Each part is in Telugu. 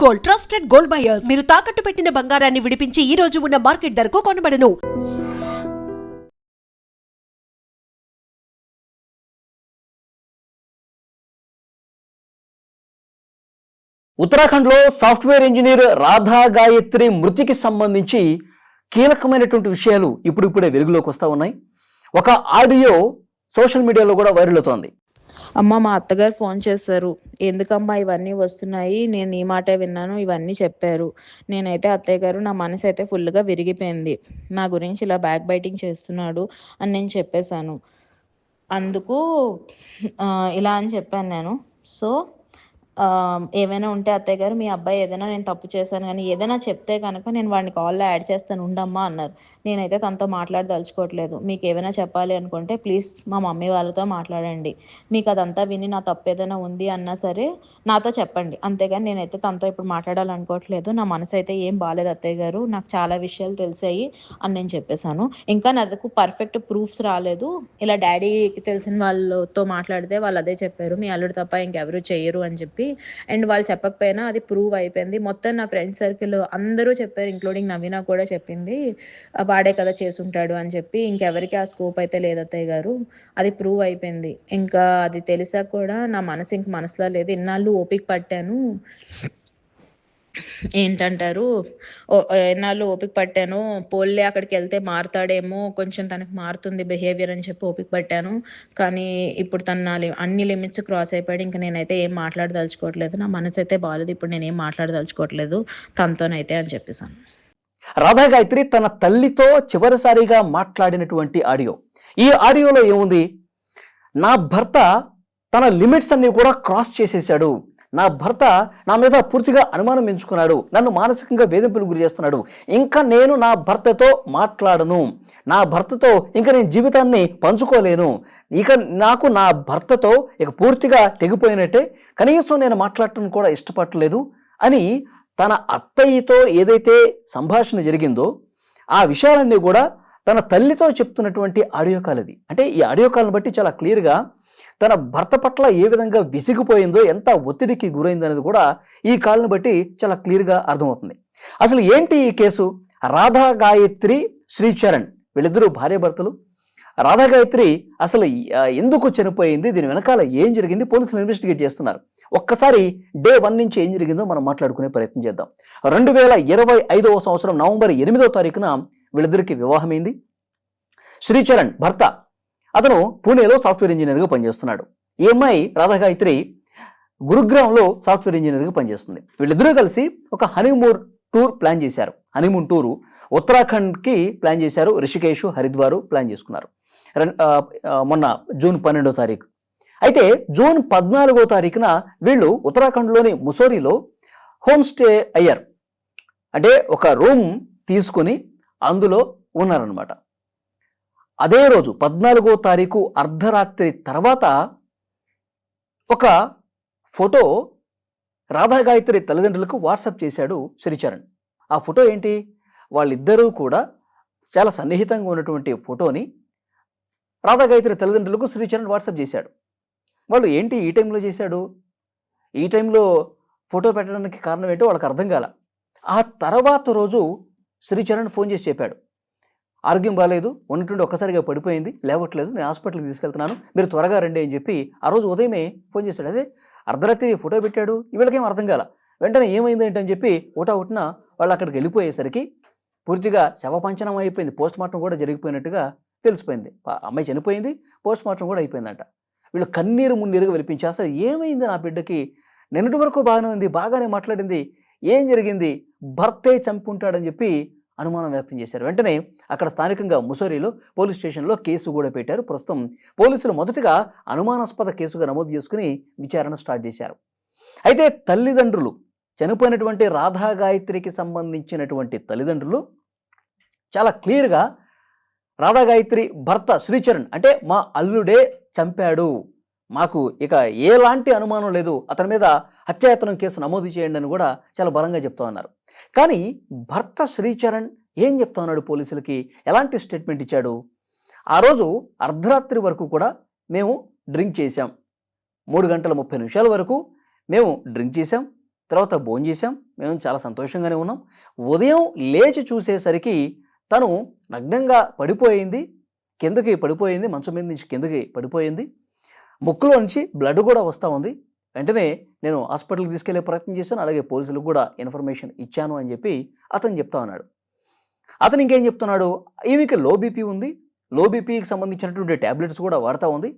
Gold, trusted gold buyers. మీరు తాకట్టు పెట్టిన బంగారాన్ని విడిపించి ఈ రోజు ఉన్న మార్కెట్ ధరకు కొనబడను. ఉత్తరాఖండ్లో సాఫ్ట్వేర్ ఇంజనీర్ రాధా గాయత్రి మృతికి సంబంధించి కీలకమైనటువంటి విషయాలు ఇప్పుడిప్పుడే వెలుగులోకి వస్తూ ఉన్నాయి. ఒక ఆడియో సోషల్ మీడియాలో కూడా వైరల్ అవుతోంది. అమ్మ, మా అత్తగారు ఫోన్ చేశారు. ఎందుకమ్మా ఇవన్నీ వస్తున్నాయి, నేను ఈ మాటే విన్నాను, ఇవన్నీ చెప్పారు. నేనైతే అత్తయ్య గారు, నా మనసు అయితే ఫుల్గా విరిగిపోయింది. నా గురించి ఇలా బ్యాక్ బైటింగ్ చేస్తున్నాడు అని నేను చెప్పేశాను. అందుకు ఇలా అని చెప్పాను నేను. సో ఏమైనా ఉంటే అత్తయ్య గారు, మీ అబ్బాయి ఏదైనా నేను తప్పు చేశాను కానీ ఏదైనా చెప్తే కనుక నేను వాడిని కాల్లో యాడ్ చేస్తాను ఉండమ్మా అన్నారు. నేనైతే తనతో మాట్లాడదలుచుకోవట్లేదు. మీకు ఏమైనా చెప్పాలి అనుకుంటే ప్లీజ్ మా మమ్మీ వాళ్ళతో మాట్లాడండి. మీకు అదంతా విని నా తప్పు ఏదైనా ఉంది అన్నా సరే నాతో చెప్పండి, అంతేగాని నేనైతే తనతో ఇప్పుడు మాట్లాడాలనుకోవట్లేదు. నా మనసు అయితే ఏం బాగాలేదు అత్తయ్య గారు, నాకు చాలా విషయాలు తెలిసాయి అని నేను చెప్పేశాను. ఇంకా నాకు పర్ఫెక్ట్ ప్రూఫ్స్ రాలేదు. ఇలా డాడీకి తెలిసిన వాళ్ళతో మాట్లాడితే వాళ్ళు అదే చెప్పారు, మీ అల్లుడు తప్ప ఇంకెవరు చెయ్యరు అని చెప్పి. అండ్ వాళ్ళు చెప్పకపోయినా అది ప్రూవ్ అయిపోయింది. మొత్తం నా ఫ్రెండ్ సర్కిల్ అందరూ చెప్పారు, ఇంక్లూడింగ్ నవీన కూడా చెప్పింది, వాడే కదా చేసుంటాడు అని చెప్పి. ఇంకెవరికి ఆ స్కోప్ అయితే లేదు అత్తయ్య గారు, అది ప్రూవ్ అయిపోయింది. ఇంకా అది తెలిసాక కూడా నా మనసు ఇంక మనసులో లేదు. ఇన్నాళ్ళు ఓపిక పట్టాను, ఏంటంటారు, ఎన్నాళ్ళు ఓపిక పట్టాను, పోల్లే అక్కడికి వెళ్తే మారుతాడేమో, కొంచెం తనకు మారుతుంది బిహేవియర్ అని చెప్పి ఓపిక పట్టాను. కానీ ఇప్పుడు తన అన్ని లిమిట్స్ క్రాస్ అయిపోయాడు. ఇంకా నేనైతే ఏం మాట్లాడదలుచుకోవట్లేదు. నా మనసు అయితే బాగాలేదు, ఇప్పుడు నేనేం మాట్లాడదలుచుకోవట్లేదు తనతోనైతే అని చెప్పేసాను. రాధా గాయత్రి తన తల్లితో చివరిసారిగా మాట్లాడినటువంటి ఆడియో. ఈ ఆడియోలో ఏముంది? నా భర్త తన లిమిట్స్ అన్ని కూడా క్రాస్ చేసేసాడు, నా భర్త నా మీద పూర్తిగా అనుమానం ఎంచుకున్నాడు, నన్ను మానసికంగా వేధింపులకు గురి చేస్తున్నాడు, ఇంకా నేను నా భర్తతో మాట్లాడను, నా భర్తతో ఇంకా నేను జీవితాన్ని పంచుకోలేను, ఇక నాకు నా భర్తతో ఇక పూర్తిగా తెగిపోయినట్టే, కనీసం నేను మాట్లాడటం కూడా ఇష్టపడలేదు అని తన అత్తయ్యతో ఏదైతే సంభాషణ జరిగిందో ఆ విషయాలన్నీ కూడా తన తల్లితో చెప్తున్నటువంటి ఆడియో కాల్ ఇది. అంటే ఈ ఆడియో కాల్ని బట్టి చాలా క్లియర్గా తన భర్త పట్ల ఏ విధంగా విసిగిపోయిందో, ఎంత ఒత్తిడికి గురైందో అనేది కూడా ఈ కాల్ని బట్టి చాలా క్లియర్గా అర్థమవుతుంది. అసలు ఏంటి ఈ కేసు? రాధా గాయత్రి, శ్రీచరణ్ వీళ్ళిద్దరూ భార్యాభర్తలు. రాధా గాయత్రి అసలు ఎందుకు చనిపోయింది, దీని వెనకాల ఏం జరిగింది, పోలీసులు ఇన్వెస్టిగేట్ చేస్తున్నారు. ఒక్కసారి డే 1 నుంచి ఏం జరిగిందో మనం మాట్లాడుకునే ప్రయత్నం చేద్దాం. 2025వ సంవత్సరం నవంబర్ 8వ తారీఖున వీళ్ళిద్దరికి వివాహమైంది. శ్రీచరణ్ భర్త, అతను పూణేలో సాఫ్ట్వేర్ ఇంజనీర్గా పనిచేస్తున్నాడు. ఈ అమ్మాయి రాధా గాయత్రి గురుగ్రామ్లో సాఫ్ట్వేర్ ఇంజనీర్గా పనిచేస్తుంది. వీళ్ళిద్దరూ కలిసి ఒక హనీమూన్ టూర్ ప్లాన్ చేశారు. హనీమూన్ టూరు ఉత్తరాఖండ్కి ప్లాన్ చేశారు. రిషికేశ్, హరిద్వారు ప్లాన్ చేసుకున్నారు మొన్న జూన్ 12వ తారీఖు. అయితే జూన్ 14వ తారీఖున వీళ్ళు ఉత్తరాఖండ్లోని ముసోరీలో హోమ్ స్టే అయ్యారు. అంటే ఒక రూమ్ తీసుకుని అందులో ఉన్నారనమాట. అదే రోజు 14వ తారీఖు అర్ధరాత్రి తర్వాత ఒక ఫోటో రాధా గాయత్రి తల్లిదండ్రులకు వాట్సాప్ చేశాడు శ్రీచరణ్. ఆ ఫోటో ఏంటి? వాళ్ళిద్దరూ కూడా చాలా సన్నిహితంగా ఉన్నటువంటి ఫోటోని రాధా గాయత్రి తల్లిదండ్రులకు శ్రీచరణ్ వాట్సాప్ చేశాడు. వాళ్ళు ఏంటి ఈ టైంలో చేశాడు, ఈ టైంలో ఫోటో పెట్టడానికి కారణం ఏంటో వాళ్ళకి అర్థం కాల. ఆ తర్వాత రోజు శ్రీచరణ్ ఫోన్ చేసి చెప్పాడు, ఆరోగ్యం బాగాలేదు, ఉన్నట్టుండి ఒక్కసారిగా పడిపోయింది, లేవట్లేదు, నేను హాస్పిటల్కి తీసుకెళ్తున్నాను, మీరు త్వరగా రండి అని చెప్పి ఆ రోజు ఉదయమే ఫోన్ చేశాడు. అదే అర్ధరాత్రి ఫోటో పెట్టాడు, వీళ్ళకేం అర్థం కాల. వెంటనే ఏమైంది ఏంటని చెప్పి ఒకటిన వాళ్ళు అక్కడికి వెళ్ళిపోయేసరికి పూర్తిగా శవపంచనం అయిపోయింది. పోస్ట్ మార్టం కూడా జరిగిపోయినట్టుగా తెలిసిపోయింది. అమ్మాయి చనిపోయింది, పోస్ట్ మార్టం కూడా అయిపోయిందంట. వీళ్ళు కన్నీరు మున్నీరుగా వినిపించారు. అసలు ఏమైంది నా బిడ్డకి, నిన్నటి వరకు బాగానే ఉంది, బాగానే మాట్లాడింది, ఏం జరిగింది, భర్తే చంపుంటాడని చెప్పి అనుమానం వ్యక్తం చేశారు. వెంటనే అక్కడ స్థానికంగా ముసోరీలో పోలీస్ స్టేషన్లో కేసు కూడా పెట్టారు. ప్రస్తుతం పోలీసులు మొదటగా అనుమానాస్పద కేసుగా నమోదు చేసుకుని విచారణ స్టార్ట్ చేశారు. అయితే తల్లిదండ్రులు, చనిపోయినటువంటి రాధా గాయత్రికి సంబంధించినటువంటి తల్లిదండ్రులు చాలా క్లియర్గా రాధా గాయత్రి భర్త శ్రీచరణ్ అంటే మా అల్లుడే చంపాడు, మాకు ఇక ఎలాంటి అనుమానం లేదు, అతని మీద హత్యాయత్నం కేసు నమోదు చేయండి అని కూడా చాలా బలంగా చెప్తా ఉన్నారు. కానీ భర్త శ్రీచరణ్ ఏం చెప్తా ఉన్నాడు పోలీసులకి, ఎలాంటి స్టేట్మెంట్ ఇచ్చాడు? ఆ రోజు అర్ధరాత్రి వరకు కూడా మేము డ్రింక్ చేశాం, 3 గంటల 30 నిమిషాల వరకు మేము డ్రింక్ చేశాం, తర్వాత భోంచేసాం, మేము చాలా సంతోషంగానే ఉన్నాం. ఉదయం లేచి చూసేసరికి తను నగ్నంగా పడిపోయింది, కిందకి పడిపోయింది, మంచం మీద నుంచి కిందకి పడిపోయింది. ముక్కులో నుంచి బ్లడ్ కూడా వస్తూ ఉంది. వెంటనే నేను హాస్పిటల్కి తీసుకెళ్లే ప్రయత్నం చేశాను, అలాగే పోలీసులకు కూడా ఇన్ఫర్మేషన్ ఇచ్చాను అని చెప్పి అతను చెప్తా ఉన్నాడు. అతను ఇంకేం చెప్తున్నాడు, ఈమెకి లో బీపీ ఉంది, లో బీపీకి సంబంధించినటువంటి ట్యాబ్లెట్స్ కూడా వాడుతూ ఉంది.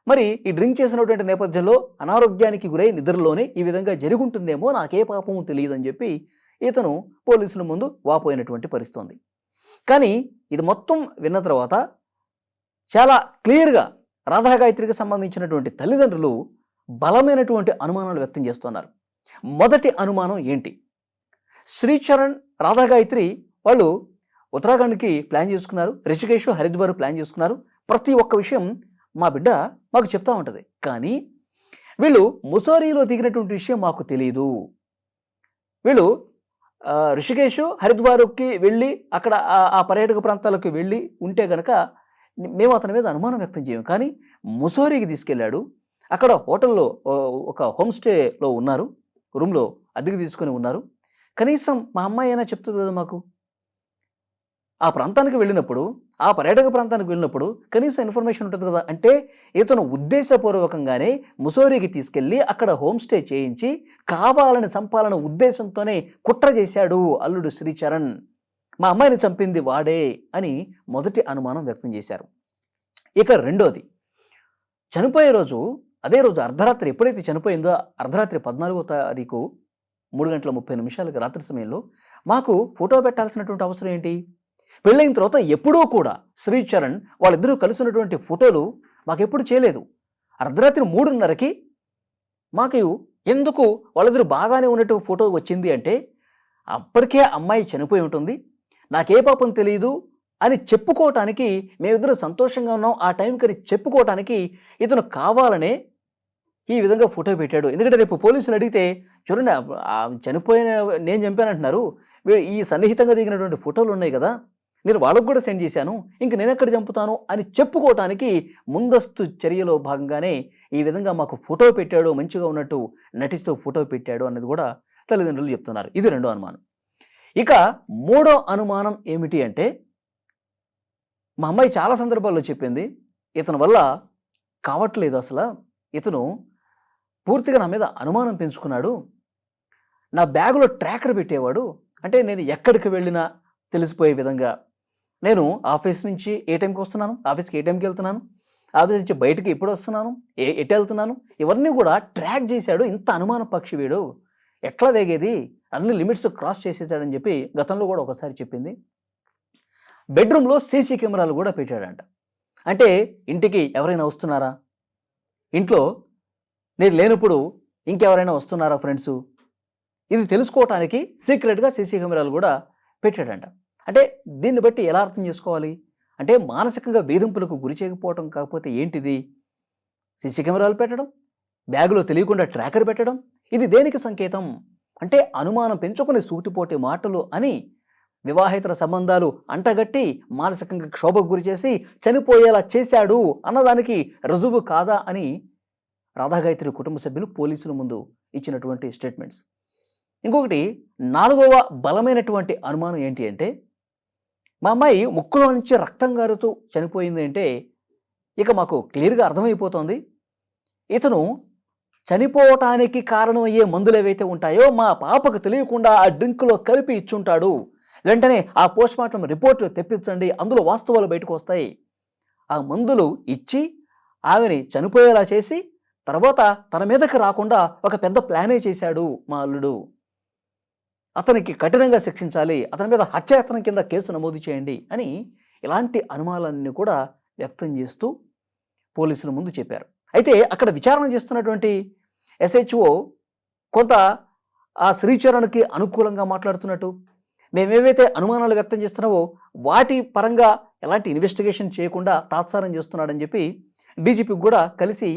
మరి ఈ డ్రింక్ చేసినటువంటి నేపథ్యంలో అనారోగ్యానికి గురై నిద్రలోనే ఈ విధంగా జరుగుంటుందేమో, నాకే పాపం తెలియదు అని చెప్పి ఇతను పోలీసుల ముందు వాపోయినటువంటి పరిస్థితి ఉంది. కానీ ఇది మొత్తం విన్న తర్వాత చాలా క్లియర్గా రాధాగాయత్రికి సంబంధించినటువంటి తల్లిదండ్రులు బలమైనటువంటి అనుమానాలు వ్యక్తం చేస్తున్నారు. మొదటి అనుమానం ఏంటి? శ్రీచరణ్, రాధాగాయత్రి వాళ్ళు ఉత్తరాఖండ్కి ప్లాన్ చేసుకున్నారు, రిషికేశ్, హరిద్వార్ ప్లాన్ చేసుకున్నారు. ప్రతి ఒక్క విషయం మా బిడ్డ మాకు చెప్తా ఉంటుంది. కానీ వీళ్ళు ముసోరీలో దిగినటువంటి విషయం మాకు తెలియదు. వీళ్ళు రిషికేశ్, హరిద్వార్కి వెళ్ళి అక్కడ ఆ పర్యాటక ప్రాంతాలకు వెళ్ళి ఉంటే గనక మేము అతని మీద అనుమానం వ్యక్తం చేయము. కానీ ముసోరీకి తీసుకెళ్ళాడు, అక్కడ హోటల్లో ఒక హోమ్ స్టేలో ఉన్నారు, రూమ్లో అద్దెకి తీసుకొని ఉన్నారు. కనీసం మా అమ్మాయి అయినా చెప్తుంది కదా మాకు. ఆ ప్రాంతానికి వెళ్ళినప్పుడు, ఆ పర్యాటక ప్రాంతానికి వెళ్ళినప్పుడు కనీసం ఇన్ఫర్మేషన్ ఉంటుంది కదా. అంటే ఇతను ఉద్దేశపూర్వకంగానే ముసోరీకి తీసుకెళ్ళి అక్కడ హోమ్ స్టే చేయించి కావాలని చంపాలన్న ఉద్దేశంతోనే కుట్ర చేశాడు అల్లుడు శ్రీచరణ్. మా అమ్మాయిని చంపింది వాడే అని మొదటి అనుమానం వ్యక్తం చేశారు. ఇక రెండోది, చనిపోయే రోజు, అదే రోజు అర్ధరాత్రి ఎప్పుడైతే చనిపోయిందో, అర్ధరాత్రి 14వ తారీఖు 3:30 రాత్రి సమయంలో మాకు ఫోటో పెట్టాల్సినటువంటి అవసరం ఏంటి? పెళ్ళైన తర్వాత ఎప్పుడూ కూడా శ్రీచరణ్ వాళ్ళిద్దరూ కలిసి ఉన్నటువంటి ఫోటోలు మాకెప్పుడు చేయలేదు. అర్ధరాత్రి 3:30కి మాకు ఎందుకు వాళ్ళిద్దరూ బాగానే ఉన్నట్టు ఫోటో వచ్చింది అంటే, అప్పటికే అమ్మాయి చనిపోయి ఉంటుంది, నాకే పాపం తెలియదు అని చెప్పుకోవటానికి, మేమిద్దరం సంతోషంగా ఉన్నాం ఆ టైంకి అని చెప్పుకోవటానికి ఇతను కావాలనే ఈ విధంగా ఫోటో పెట్టాడు. ఎందుకంటే రేపు పోలీసులు అడిగితే, చూడండి చనిపోయిన నేను చంపానంటున్నారు, ఈ సన్నిహితంగా దిగినటువంటి ఫోటోలు ఉన్నాయి కదా, నేను వాళ్ళకు కూడా సెండ్ చేశాను, ఇంక నేను ఎక్కడ చంపుతాను అని చెప్పుకోవటానికి ముందస్తు చర్యలో భాగంగానే ఈ విధంగా మాకు ఫోటో పెట్టాడు, మంచిగా ఉన్నట్టు నటిస్తూ ఫోటో పెట్టాడు అన్నది కూడా తల్లిదండ్రులు చెప్తున్నారు. ఇది రెండో అనుమానం. ఇక మూడో అనుమానం ఏమిటి అంటే, మా అమ్మాయి చాలా సందర్భాల్లో చెప్పింది, ఇతని వల్ల కావట్లేదు, అసలు ఇతను పూర్తిగా నా మీద అనుమానం పెంచుకున్నాడు, నా బ్యాగులో ట్రాకర్ పెట్టేవాడు, అంటే నేను ఎక్కడికి వెళ్ళినా తెలిసిపోయే విధంగా, నేను ఆఫీస్ నుంచి ఏ టైంకి వస్తున్నాను, ఆఫీస్కి ఏ టైంకి వెళ్తున్నాను, ఆఫీస్ నుంచి బయటికి ఎప్పుడు వస్తున్నాను, ఎటు వెళ్తున్నాను, ఇవన్నీ కూడా ట్రాక్ చేశాడు. ఇంత అనుమాన పక్షి వీడు, ఎట్లా వేగేది, అన్ని లిమిట్స్ క్రాస్ చేసేసాడని చెప్పి గతంలో కూడా ఒకసారి చెప్పింది. బెడ్రూమ్లో సీసీ కెమెరాలు కూడా పెట్టాడంట. అంటే ఇంటికి ఎవరైనా వస్తున్నారా, ఇంట్లో నేను లేనప్పుడు ఇంకెవరైనా వస్తున్నారా ఫ్రెండ్స్, ఇది తెలుసుకోవటానికి సీక్రెట్గా సీసీ కెమెరాలు కూడా పెట్టాడంట. అంటే దీన్ని బట్టి ఎలా అర్థం చేసుకోవాలి అంటే, మానసికంగా వేధింపులకు గురి చేయకపోవటం కాకపోతే ఏంటిది? సీసీ కెమెరాలు పెట్టడం, బ్యాగులో తెలియకుండా ట్రాకర్ పెట్టడం, ఇది దేనికి సంకేతం అంటే, అనుమానం పెంచుకుని సూటిపోటి మాటలు అని వివాహేతర సంబంధాలు అంటగట్టి మానసికంగా క్షోభకు గురి చేసి చనిపోయేలా చేశాడు అన్నదానికి రుజువు కాదా అని రాధాగాయత్రి కుటుంబ సభ్యులు పోలీసుల ముందు ఇచ్చినటువంటి స్టేట్మెంట్స్. ఇంకొకటి, నాలుగవ బలమైనటువంటి అనుమానం ఏంటి అంటే, మా అమ్మాయి ముక్కులో నుంచి రక్తం గారుతూ చనిపోయింది అంటే ఇక మాకు క్లియర్గా అర్థమైపోతుంది, ఇతను చనిపోవటానికి కారణమయ్యే మందులు ఏవైతే ఉంటాయో మా పాపకు తెలియకుండా ఆ డ్రింక్లో కలిపి ఇచ్చుంటాడు. వెంటనే ఆ పోస్ట్మార్టం రిపోర్ట్ తెప్పించండి, అందులో వాస్తవాలు బయటకు వస్తాయి. ఆ మందులు ఇచ్చి ఆమెని చనిపోయేలా చేసి తర్వాత తన మీదకి రాకుండా ఒక పెద్ద ప్లానే చేశాడు మా అల్లుడు, అతనికి కఠినంగా శిక్షించాలి, అతని మీద హత్యాయత్నం కింద కేసు నమోదు చేయండి అని ఇలాంటి అనుమానాలన్నీ కూడా వ్యక్తం చేస్తూ పోలీసుల ముందు చెప్పారు. అయితే అక్కడ విచారణ చేస్తున్నటువంటి SHO కొంత ఆ శ్రీచరణ్కి అనుకూలంగా మాట్లాడుతున్నట్టు, మేమేవైతే అనుమానాలు వ్యక్తం చేస్తున్నావో వాటి పరంగా ఎలాంటి ఇన్వెస్టిగేషన్ చేయకుండా తాత్సారం చేస్తున్నాడని చెప్పి డీజీపీకి కూడా కలిసి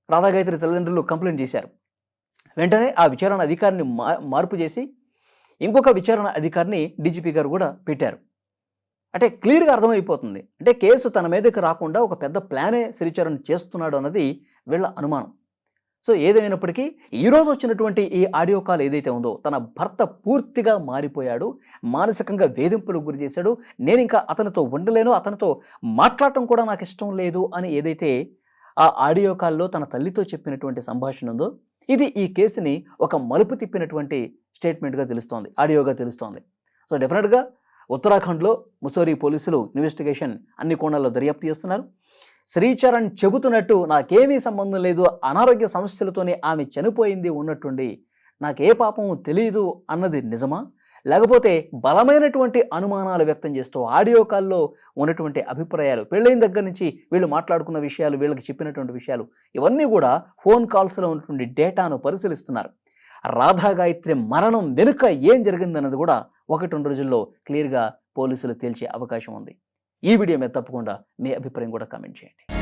రాధాగాయత్రి తల్లిదండ్రులు కంప్లైంట్ చేశారు. వెంటనే ఆ విచారణ అధికారిని మార్పు చేసి ఇంకొక విచారణ అధికారిని డీజీపీ గారు కూడా పెట్టారు. అంటే క్లియర్గా అర్థమైపోతుంది, అంటే కేసు తన మీదకి రాకుండా ఒక పెద్ద ప్లానే శ్రీచరణ్ చేస్తున్నాడు అన్నది వీళ్ళ అనుమానం. సో ఏదేమైనప్పటికీ ఈరోజు వచ్చినటువంటి ఈ ఆడియో కాల్ ఏదైతే ఉందో తన భర్త పూర్తిగా మారిపోయాడు, మానసికంగా వేధింపులకు గురి చేశాడు, నేను ఇంకా అతనితో ఉండలేను, అతనితో మాట్లాడటం కూడా నాకు ఇష్టం లేదు అని ఏదైతే ఆ ఆడియో కాల్లో తన తల్లితో చెప్పినటువంటి సంభాషణ ఉందో ఇది ఈ కేసుని ఒక మలుపు తిప్పినటువంటి స్టేట్మెంట్గా తెలుస్తోంది, ఆడియోగా తెలుస్తోంది. సో డెఫినెట్గా ఉత్తరాఖండ్లో ముసోరీ పోలీసులు ఇన్వెస్టిగేషన్ అన్ని కోణాల్లో దర్యాప్తు చేస్తున్నారు. శ్రీచరణ్ చెబుతున్నట్టు నాకేమీ సంబంధం లేదు, అనారోగ్య సమస్యలతోనే ఆమె చనిపోయింది ఉన్నట్టుండి, నాకే పాపం తెలియదు అన్నది నిజమా, లేకపోతే బలమైనటువంటి అనుమానాలు వ్యక్తం చేస్తూ ఆడియో కాల్లో ఉన్నటువంటి అభిప్రాయాలు, పెళ్ళైన దగ్గర నుంచి వీళ్ళు మాట్లాడుకున్న విషయాలు, వీళ్ళకి చెప్పినటువంటి విషయాలు, ఇవన్నీ కూడా ఫోన్ కాల్స్లో ఉన్నటువంటి డేటాను పరిశీలిస్తున్నారు. రాధా గాయత్రి మరణం వెనుక ఏం జరిగిందన్నది కూడా 1-2 రోజుల్లో క్లియర్గా పోలీసులు తేల్చే అవకాశం ఉంది. ఈ వీడియో మీద తప్పకుండా మీ అభిప్రాయం కూడా కామెంట్ చేయండి.